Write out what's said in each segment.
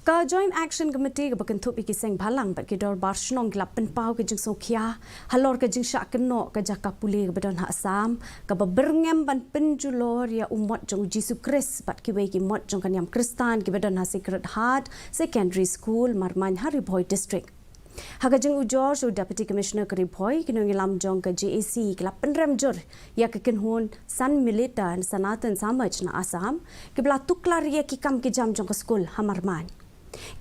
Ka Joint Action Committee ka bakentup ikiseng balang bat kidor barshnong gelap penpau ke Jingshah Khia Halor ke Jingshah keno ke jaka pulih ke badan hak Assam ka Byrngem ban penjulor ya umat jong Jesu Kris bat kiwe ki mot jong kanyam Kristan ki badan ha Sacred Heart Secondary School Marmain Bhoi Distrik. Hakajeng ujor so Deputy Commissioner kari Bhoi kino ngilam jong ke JAC kelap penrem jor ya ke kenhun san militan sanatan samaj na Assam ke bela tuklar ya ki kam ki jam jong ke Skul Marmain.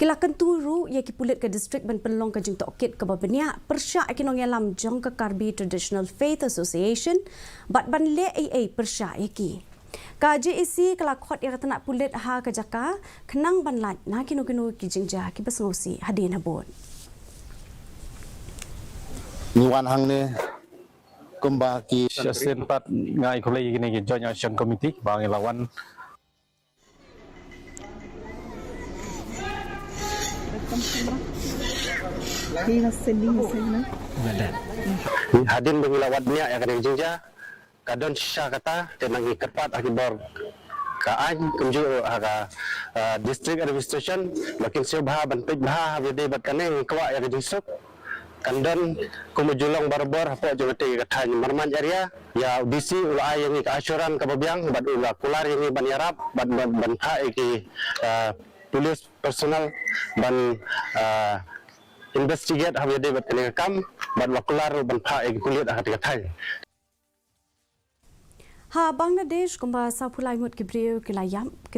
Kilakan turu ia ki pulit ke distrik ban pelong ke jing tokit ke babenia persya kinong yalam jong ke Karbi Traditional Faith Association bat ban le AA persya iki. Ka JAC kelakot ia kata nak pulit ha ke jaka kenang ban lat na kino ki Jingshah ki besngosi hadin habon. Niwan hang ni kumba ki sempat ngai kolej gini Joint Action Committee bang lawan Hadin bengilawatnya yang ada Jingshah kadon Shah kata tenang Kyrpad akibat kaan kunju Distrik administration makin siobha banpej bah video batkane kwa yang Jingshah kandon kumujulong barbar apa jawati katanya Marmain area ya DC ulai yang keasuran kababiang bad ula kular yang ban yarap ban iki tulis personal ban investigate habis dia bertanya kam ban wakular ban iki kulit katanya Ha Bangladesh kumba sa pulai mut ki brio ki layam